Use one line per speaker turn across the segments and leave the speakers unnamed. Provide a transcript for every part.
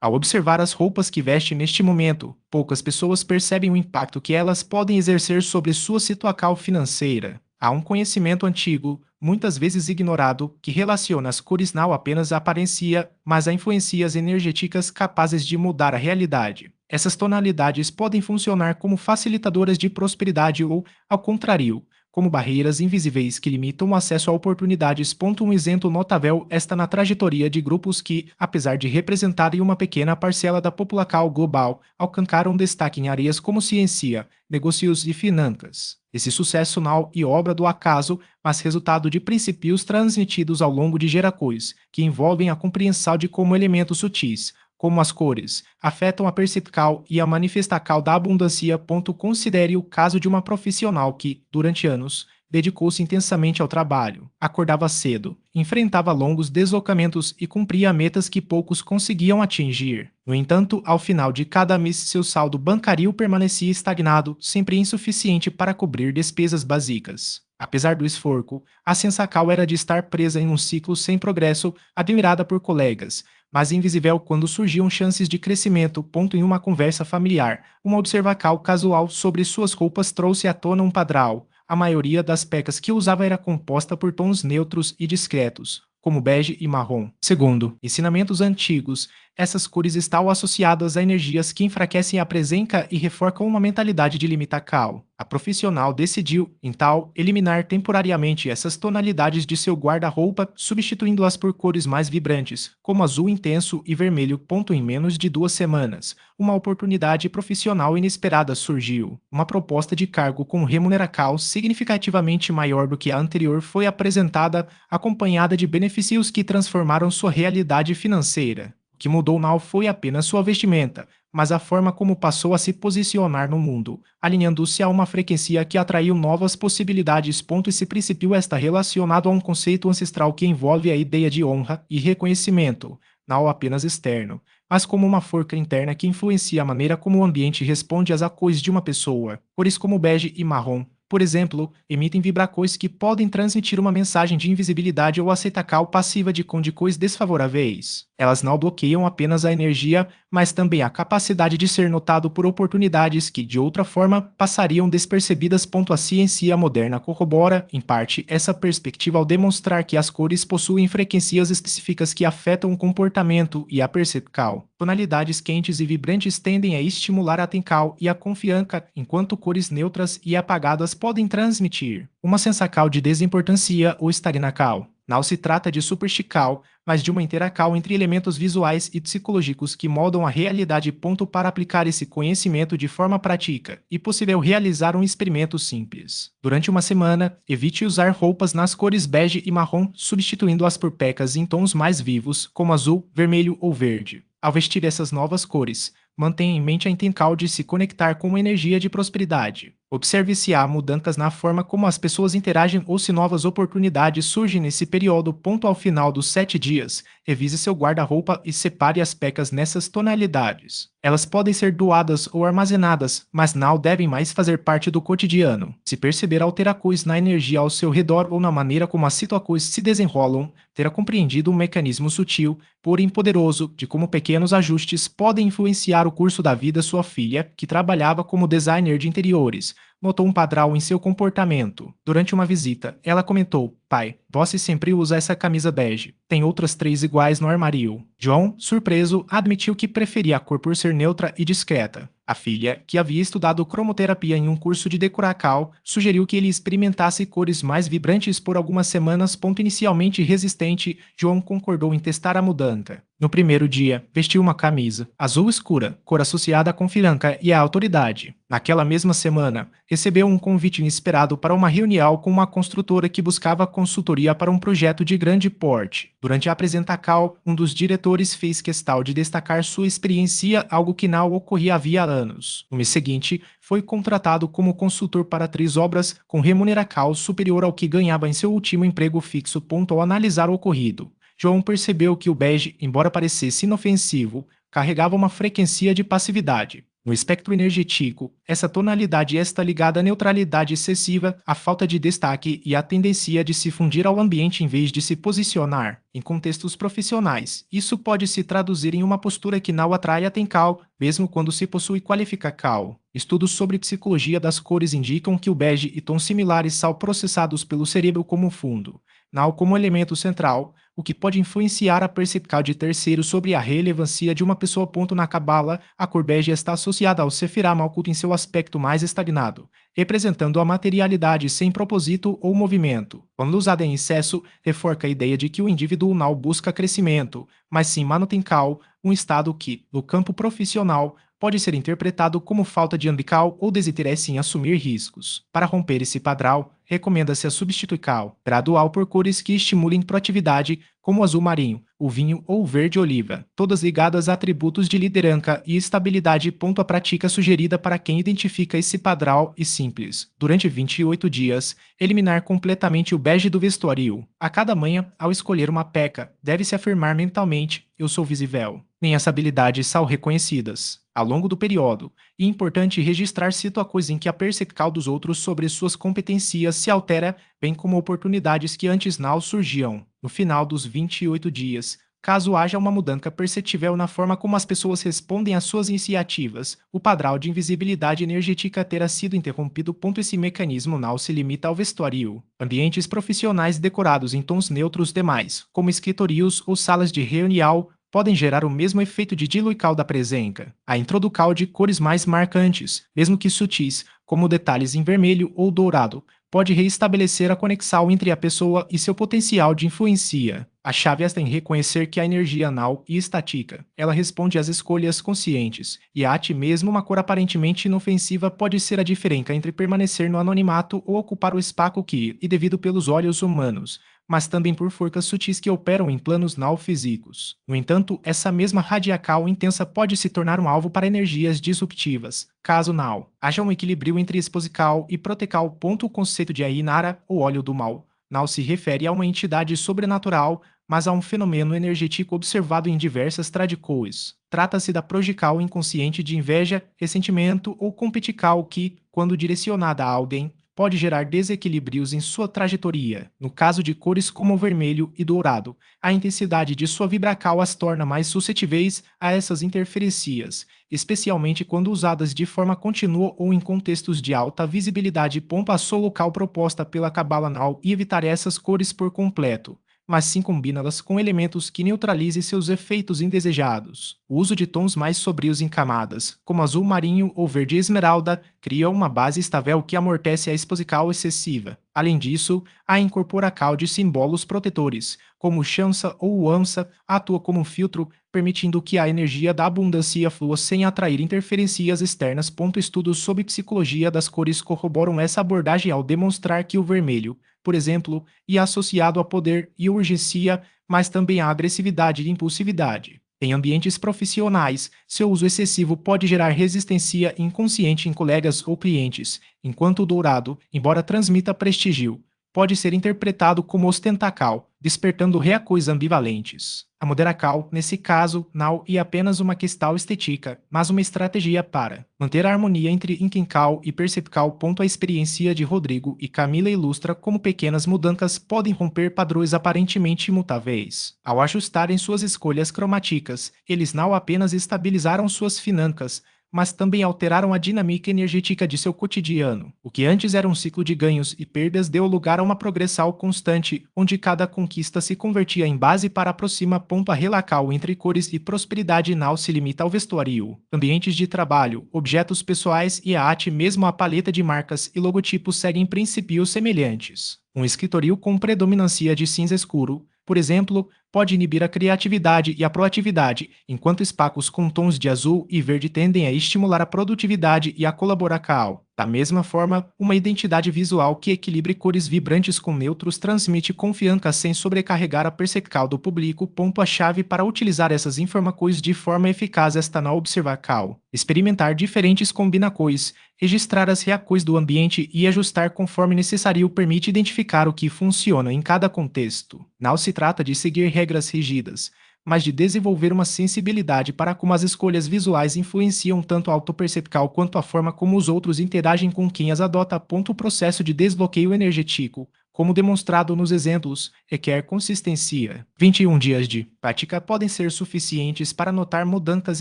Ao observar as roupas que veste neste momento, poucas pessoas percebem o impacto que elas podem exercer sobre sua situação financeira. Há um conhecimento antigo, muitas vezes ignorado, que relaciona as cores não apenas à aparência, mas a influências energéticas capazes de mudar a realidade. Essas tonalidades podem funcionar como facilitadoras de prosperidade ou, ao contrário, como barreiras invisíveis que limitam o acesso a oportunidades. Um exemplo notável está na trajetória de grupos que, apesar de representarem uma pequena parcela da população global, alcançaram destaque em áreas como ciência, negócios e finanças. Esse sucesso não é obra do acaso, mas resultado de princípios transmitidos ao longo de gerações, que envolvem a compreensão de como elementos sutis, como as cores, afetam a percepção e a manifestação da abundância. Considere o caso de uma profissional que, durante anos, dedicou-se intensamente ao trabalho, acordava cedo, enfrentava longos deslocamentos e cumpria metas que poucos conseguiam atingir. No entanto, ao final de cada mês, seu saldo bancário permanecia estagnado, sempre insuficiente para cobrir despesas básicas. Apesar do esforço, a sensação era de estar presa em um ciclo sem progresso, admirada por colegas, mas invisível quando surgiam chances de crescimento. Em uma conversa familiar, uma observação casual sobre suas roupas trouxe à tona um padrão. A maioria das pecas que usava era composta por tons neutros e discretos, como bege e marrom. Segundo ensinamentos antigos, essas cores estão associadas a energias que enfraquecem a presença e reforçam uma mentalidade de limitação. A profissional decidiu, então, eliminar temporariamente essas tonalidades de seu guarda-roupa, substituindo-as por cores mais vibrantes, como azul intenso e vermelho. Em menos de 2 semanas, uma oportunidade profissional inesperada surgiu. Uma proposta de cargo com remuneração significativamente maior do que a anterior foi apresentada, acompanhada de benefícios que transformaram sua realidade financeira. O que mudou não foi apenas sua vestimenta, mas a forma como passou a se posicionar no mundo, alinhando-se a uma frequência que atraiu novas possibilidades. Esse princípio está relacionado a um conceito ancestral que envolve a ideia de honra e reconhecimento, não apenas externo, mas como uma força interna que influencia a maneira como o ambiente responde às ações de uma pessoa. Cores como bege e marrom, por exemplo, emitem vibrações que podem transmitir uma mensagem de invisibilidade ou aceitação passiva de condições desfavoráveis. Elas não bloqueiam apenas a energia, mas também a capacidade de ser notado por oportunidades que, de outra forma, passariam despercebidas. A ciência moderna corrobora, em parte, essa perspectiva ao demonstrar que as cores possuem frequências específicas que afetam o comportamento e a percepção. Tonalidades quentes e vibrantes tendem a estimular a atenção e a confiança, enquanto cores neutras e apagadas podem transmitir uma sensação de desimportância ou estagnação. Não se trata de superstição, mas de uma interação entre elementos visuais e psicológicos que moldam a realidade. Para aplicar esse conhecimento de forma prática, é possível realizar um experimento simples. Durante uma semana, evite usar roupas nas cores bege e marrom, substituindo-as por pecas em tons mais vivos, como azul, vermelho ou verde. Ao vestir essas novas cores, mantenha em mente a intenção de se conectar com uma energia de prosperidade. Observe se há mudanças na forma como as pessoas interagem ou se novas oportunidades surgem nesse período. Ao final dos 7 dias, revise seu guarda-roupa e separe as pecas nessas tonalidades. Elas podem ser doadas ou armazenadas, mas não devem mais fazer parte do cotidiano. Se perceber alterações na energia ao seu redor ou na maneira como as situações se desenrolam, terá compreendido um mecanismo sutil, porém poderoso, de como pequenos ajustes podem influenciar o curso da vida. Sua filha, que trabalhava como designer de interiores, notou um padrão em seu comportamento. Durante uma visita, ela comentou: "Pai, você sempre usa essa camisa bege. Tem outras 3 iguais no armário." John, surpreso, admitiu que preferia a cor por ser neutra e discreta. A filha, que havia estudado cromoterapia em um curso de decoração, sugeriu que ele experimentasse cores mais vibrantes por algumas semanas. Inicialmente resistente, John concordou em testar a mudança. No primeiro dia, vestiu uma camisa azul escura, cor associada à confiança e à autoridade. Naquela mesma semana, recebeu um convite inesperado para uma reunião com uma construtora que buscava consultoria para um projeto de grande porte. Durante a apresentação, um dos diretores fez questão de destacar sua experiência, algo que não ocorria havia anos. No mês seguinte, foi contratado como consultor para 3 obras, com remuneração superior ao que ganhava em seu último emprego fixo. Ao analisar o ocorrido, João percebeu que o bege, embora parecesse inofensivo, carregava uma frequência de passividade. No espectro energético, essa tonalidade está ligada à neutralidade excessiva, à falta de destaque e à tendência de se fundir ao ambiente em vez de se posicionar. Em contextos profissionais, isso pode se traduzir em uma postura que não atrai atenção, mesmo quando se possui qualificação. Estudos sobre psicologia das cores indicam que o bege e tons similares são processados pelo cérebro como fundo, não como elemento central, o que pode influenciar a percepção de terceiros sobre a relevância de uma pessoa. Na cabala, a cor bege está associada ao Sefirah Malkuth em seu aspecto mais estagnado, representando a materialidade sem propósito ou movimento. Quando usada em excesso, reforça a ideia de que o indivíduo não busca crescimento, mas sim manutenção, um estado que, no campo profissional, pode ser interpretado como falta de ambição ou desinteresse em assumir riscos. Para romper esse padrão, recomenda-se a substituição gradual por cores que estimulem proatividade, como o azul marinho, o vinho ou o verde oliva, todas ligadas a atributos de liderança e estabilidade. A prática sugerida para quem identifica esse padrão e simples, durante 28 dias, eliminar completamente o bege do vestuário. A cada manhã, ao escolher uma peça, deve-se afirmar mentalmente: eu sou visível. Nem as habilidades são reconhecidas. Ao longo do período, é importante registrar situações em que a percepção dos outros sobre suas competências se altera, bem como oportunidades que antes não surgiam. No final dos 28 dias, caso haja uma mudança perceptível na forma como as pessoas respondem às suas iniciativas, o padrão de invisibilidade energética terá sido interrompido. Esse mecanismo não se limita ao vestuário. Ambientes profissionais decorados em tons neutros demais, como escritórios ou salas de reunião, podem gerar o mesmo efeito de diluição da presença. A introdução de cores mais marcantes, mesmo que sutis, como detalhes em vermelho ou dourado, pode reestabelecer a conexão entre a pessoa e seu potencial de influência. A chave está em reconhecer que a energia não é estática. Ela responde às escolhas conscientes, e até mesmo uma cor aparentemente inofensiva pode ser a diferença entre permanecer no anonimato ou ocupar o espaço que é devido pelos olhos humanos, mas também por forças sutis que operam em planos não físicos. No entanto, essa mesma radiacal intensa pode se tornar um alvo para energias disruptivas, caso não haja um equilíbrio entre exposição e proteção. O conceito de Ainara, ou óleo do mal, não se refere a uma entidade sobrenatural, mas a um fenômeno energético observado em diversas tradições. Trata-se da projeção inconsciente de inveja, ressentimento ou competição que, quando direcionada a alguém, pode gerar desequilíbrios em sua trajetória. No caso de cores como o vermelho e dourado, a intensidade de sua vibração as torna mais suscetíveis a essas interferências, especialmente quando usadas de forma contínua ou em contextos de alta visibilidade. A solucal proposta pela Cabala não e evitar essas cores por completo, mas sim combina-las com elementos que neutralizem seus efeitos indesejados. O uso de tons mais sobrios em camadas, como azul marinho ou verde esmeralda, cria uma base estável que amortece a exposição excessiva. Além disso, a incorporação de símbolos protetores, como chança ou ança, atua como um filtro, permitindo que a energia da abundância flua sem atrair interferências externas. Estudos sobre psicologia das cores corroboram essa abordagem ao demonstrar que o vermelho, por exemplo, é associado a poder e urgência, mas também a agressividade e impulsividade. Em ambientes profissionais, seu uso excessivo pode gerar resistência inconsciente em colegas ou clientes, enquanto o dourado, embora transmita prestígio, pode ser interpretado como ostentacal, despertando reações ambivalentes. A moderação, nesse caso, não é apenas uma questão estética, mas uma estratégia para manter a harmonia entre intenção e percepção. A experiência de Rodrigo e Camila ilustra como pequenas mudanças podem romper padrões aparentemente imutáveis. Ao ajustarem suas escolhas cromáticas, eles não apenas estabilizaram suas finanças, mas também alteraram a dinâmica energética de seu cotidiano. O que antes era um ciclo de ganhos e perdas deu lugar a uma progressão constante, onde cada conquista se convertia em base para a próxima. A relação entre cores e prosperidade não se limita ao vestuário. Ambientes de trabalho, objetos pessoais e até mesmo a paleta de marcas e logotipos seguem princípios semelhantes. Um escritório com predominância de cinza escuro, por exemplo, pode inibir a criatividade e a proatividade, enquanto espaços com tons de azul e verde tendem a estimular a produtividade e a colaboração. Da mesma forma, uma identidade visual que equilibre cores vibrantes com neutros transmite confiança sem sobrecarregar a percepção do público. A chave para utilizar essas informações de forma eficaz está na observação. Experimentar diferentes combinações, registrar as reações do ambiente e ajustar conforme necessário permite identificar o que funciona em cada contexto. Não se trata de seguir regras rígidas, mas de desenvolver uma sensibilidade para como as escolhas visuais influenciam tanto a autopercepcal quanto a forma como os outros interagem com quem as adota. O processo de desbloqueio energético, como demonstrado nos exemplos, requer consistência. 21 dias de prática podem ser suficientes para notar mudanças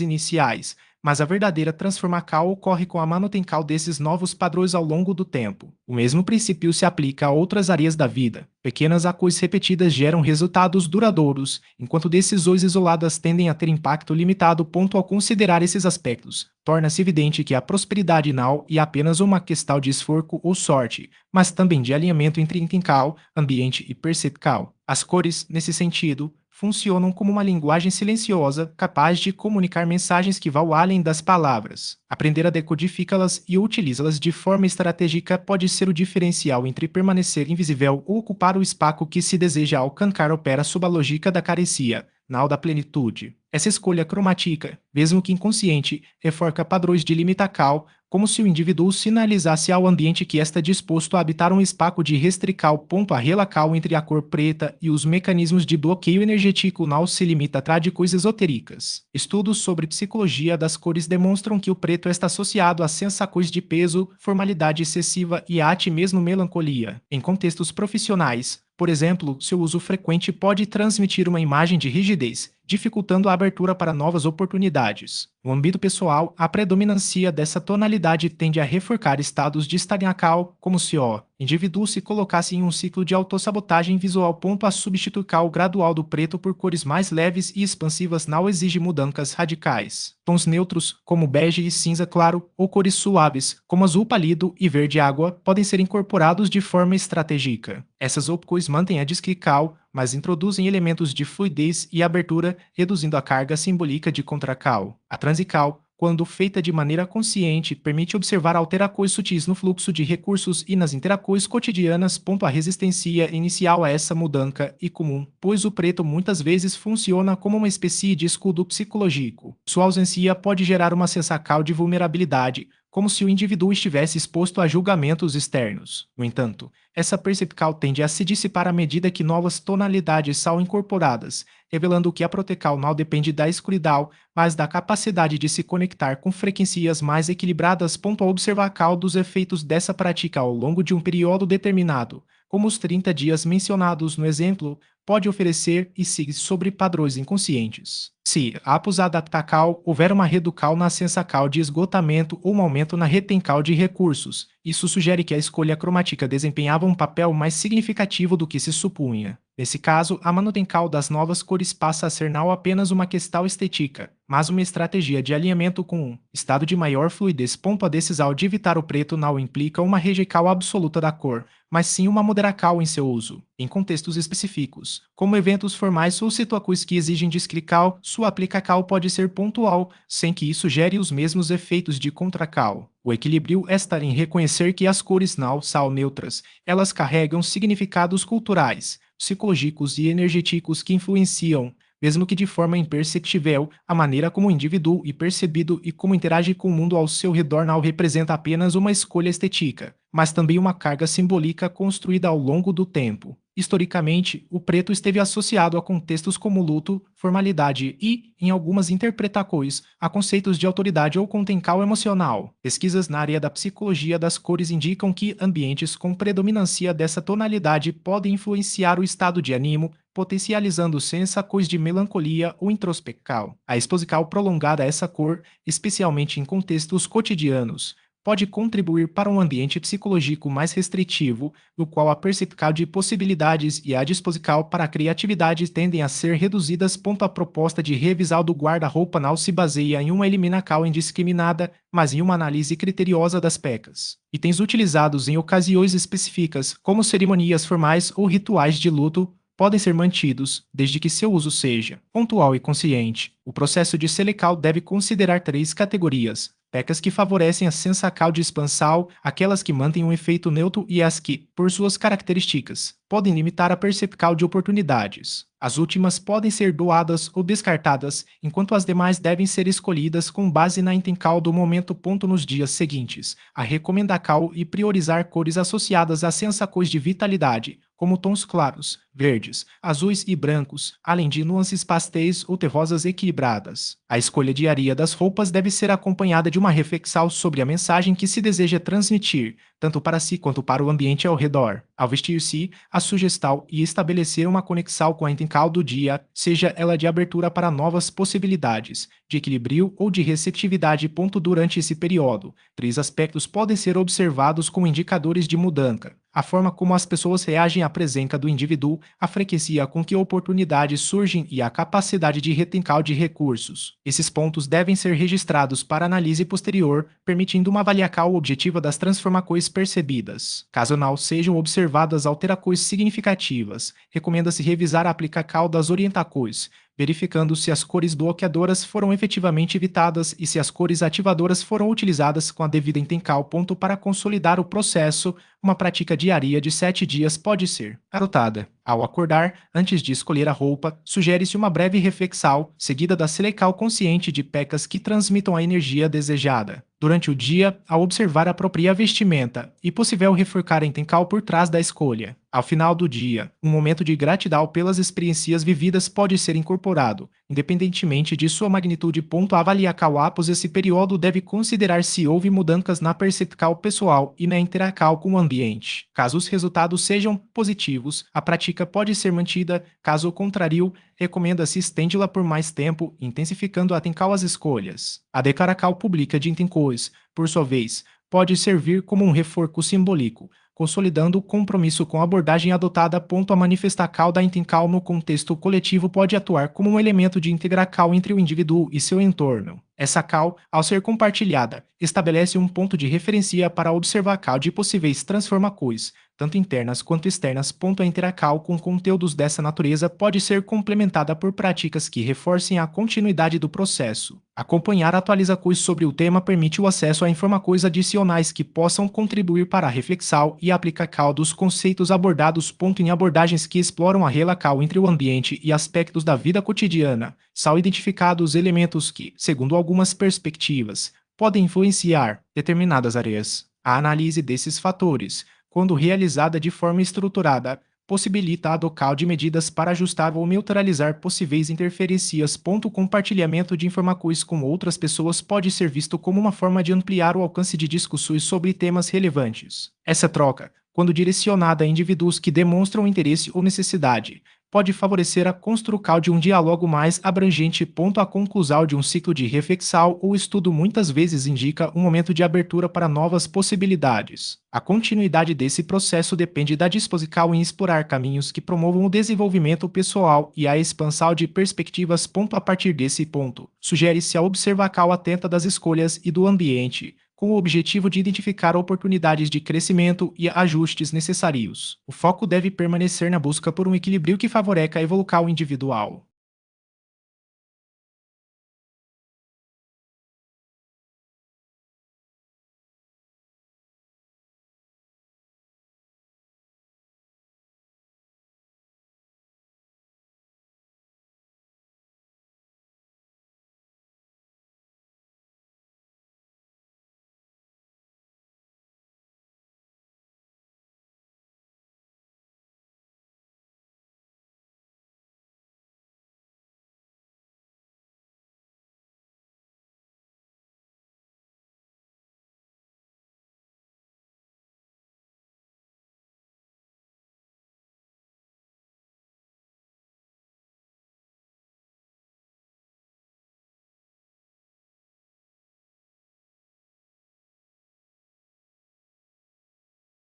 iniciais, mas a verdadeira transformação ocorre com a manutenção desses novos padrões ao longo do tempo. O mesmo princípio se aplica a outras áreas da vida. Pequenas ações repetidas geram resultados duradouros, enquanto decisões isoladas tendem a ter impacto limitado. Ao considerar esses aspectos, torna-se evidente que a prosperidade não é apenas uma questão de esforço ou sorte, mas também de alinhamento entre intencal, ambiente e percepcal. As cores, nesse sentido, funcionam como uma linguagem silenciosa capaz de comunicar mensagens que vão além das palavras. Aprender a decodificá-las e utilizá-las de forma estratégica pode ser o diferencial entre permanecer invisível ou ocupar o espaço que se deseja alcançar. Opera sob a lógica da carecia, não da plenitude. Essa escolha cromática, mesmo que inconsciente, reforça padrões de limitação, como se o indivíduo sinalizasse ao ambiente que está disposto a habitar um espaço de restrição. A relação entre a cor preta e os mecanismos de bloqueio energético não se limita a coisas esotéricas. Estudos sobre psicologia das cores demonstram que o preto está associado a sensações de peso, formalidade excessiva e até mesmo melancolia. Em contextos profissionais, por exemplo, seu uso frequente pode transmitir uma imagem de rigidez, dificultando a abertura para novas oportunidades. No âmbito pessoal, a predominância dessa tonalidade tende a reforçar estados de estagnação, como se o indivíduo se colocasse em um ciclo de autossabotagem visual. A substituição gradual do preto por cores mais leves e expansivas não exige mudanças radicais. Tons neutros, como bege e cinza claro, ou cores suaves, como azul pálido e verde água, podem ser incorporados de forma estratégica. Essas opções mantêm a discrição, mas introduzem elementos de fluidez e abertura, reduzindo a carga simbólica de contracal. A transical, quando feita de maneira consciente, permite observar alterações sutis no fluxo de recursos e nas interações cotidianas. A resistência inicial a essa mudança é comum, pois o preto muitas vezes funciona como uma espécie de escudo psicológico. Sua ausência pode gerar uma sensação de vulnerabilidade, como se o indivíduo estivesse exposto a julgamentos externos. No entanto, essa percepção tende a se dissipar à medida que novas tonalidades são incorporadas, revelando que a proteção não depende da escuridão, mas da capacidade de se conectar com frequências mais equilibradas. A observação dos efeitos dessa prática ao longo de um período determinado, como os 30 dias mencionados no exemplo, pode oferecer e seguir sobre padrões inconscientes. Se, após a adaptação, houver uma redução na sensação de esgotamento ou um aumento na retenção de recursos, isso sugere que a escolha cromática desempenhava um papel mais significativo do que se supunha. Nesse caso, a manutenção das novas cores passa a ser não apenas uma questão estética, mas uma estratégia de alinhamento com um estado de maior fluidez. A decisão de evitar o preto não implica uma rejeição absoluta da cor, mas sim uma moderação em seu uso. Em contextos específicos, como eventos formais ou situações que exigem discrição, sua aplicação pode ser pontual, sem que isso gere os mesmos efeitos de contracal. O equilíbrio está em reconhecer que as cores não são neutras, elas carregam significados culturais, psicológicos e energéticos que influenciam, mesmo que de forma imperceptível, a maneira como o indivíduo é percebido e como interage com o mundo ao seu redor. Não representa apenas uma escolha estética, mas também uma carga simbólica construída ao longo do tempo. Historicamente, o preto esteve associado a contextos como luto, formalidade e, em algumas interpretações, a conceitos de autoridade ou contenção emocional. Pesquisas na área da psicologia das cores indicam que ambientes com predominância dessa tonalidade podem influenciar o estado de ânimo, potencializando sensações de melancolia ou introspecção. A exposição prolongada a essa cor, especialmente em contextos cotidianos, pode contribuir para um ambiente psicológico mais restritivo, no qual a percepção de possibilidades e a disposição para a criatividade tendem a ser reduzidas. A proposta de revisão do guarda-roupa não se baseia em uma eliminação indiscriminada, mas em uma análise criteriosa das peças. Itens utilizados em ocasiões específicas, como cerimonias formais ou rituais de luto, podem ser mantidos, desde que seu uso seja pontual e consciente. O processo de seleção deve considerar 3 categorias: peças que favorecem a sensação de expansão, aquelas que mantêm um efeito neutro e as que, por suas características, podem limitar a percepção de oportunidades. As últimas podem ser doadas ou descartadas, enquanto as demais devem ser escolhidas com base na intenção do momento. Nos dias seguintes, a recomendação e priorizar cores associadas a sensações de vitalidade, como tons claros, verdes, azuis e brancos, além de nuances pastéis ou terrosas equilibradas. A escolha diária das roupas deve ser acompanhada de uma reflexão sobre a mensagem que se deseja transmitir, tanto para si quanto para o ambiente ao redor. Ao vestir-se, a sugestão e estabelecer uma conexão com a intenção do dia, seja ela de abertura para novas possibilidades, de equilíbrio ou de receptividade. Durante esse período, três aspectos podem ser observados como indicadores de mudança: a forma como as pessoas reagem à presença do indivíduo, a frequência com que oportunidades surgem e a capacidade de retenção de recursos. Esses pontos devem ser registrados para análise posterior, permitindo uma avaliação objetiva das transformações percebidas. Caso não sejam observadas alterações significativas, recomenda-se revisar a aplicação das orientações, verificando se as cores bloqueadoras foram efetivamente evitadas e se as cores ativadoras foram utilizadas com a devida intenção. Para consolidar o processo, uma prática diária de 7 dias pode ser adotada. Ao acordar, antes de escolher a roupa, sugere-se uma breve reflexão, seguida da seleção consciente de peças que transmitam a energia desejada. Durante o dia, ao observar a própria vestimenta e possível reforçar a intenção por trás da escolha. Ao final do dia, um momento de gratidão pelas experiências vividas pode ser incorporado, independentemente de sua magnitude. A avaliação após esse período deve considerar se houve mudanças na percepção pessoal e na interação com o ambiente. Caso os resultados sejam positivos, a prática pode ser mantida; caso contrário, recomenda-se estendê-la por mais tempo, intensificando a atenção às escolhas. A declaração pública de intenções, por sua vez, pode servir como um reforço simbólico, consolidando o compromisso com a abordagem adotada. A manifestação da intenção no contexto coletivo pode atuar como um elemento de integração entre o indivíduo e seu entorno. Essa cal, ao ser compartilhada, estabelece um ponto de referência para a observação de possíveis transformações, tanto internas quanto externas. A interação com conteúdos dessa natureza pode ser complementada por práticas que reforcem a continuidade do processo. Acompanhar atualizações sobre o tema permite o acesso a informações adicionais que possam contribuir para a reflexão e a aplicação dos conceitos abordados. Em abordagens que exploram a relação entre o ambiente e aspectos da vida cotidiana, são identificados elementos que, segundo algumas perspectivas, podem influenciar determinadas áreas. A análise desses fatores, quando realizada de forma estruturada, possibilita a adoção de medidas para ajustar ou neutralizar possíveis interferências. O compartilhamento de informações com outras pessoas pode ser visto como uma forma de ampliar o alcance de discussões sobre temas relevantes. Essa troca, quando direcionada a indivíduos que demonstram interesse ou necessidade, pode favorecer a construção de um diálogo mais abrangente. A conclusão de um ciclo de reflexão ou estudo muitas vezes indica um momento de abertura para novas possibilidades. A continuidade desse processo depende da disposição em explorar caminhos que promovam o desenvolvimento pessoal e a expansão de perspectivas. A partir desse ponto, sugere-se a observação atenta das escolhas e do ambiente, com o objetivo de identificar oportunidades de crescimento e ajustes necessários. O foco deve permanecer na busca por um equilíbrio que favoreça a evolução individual.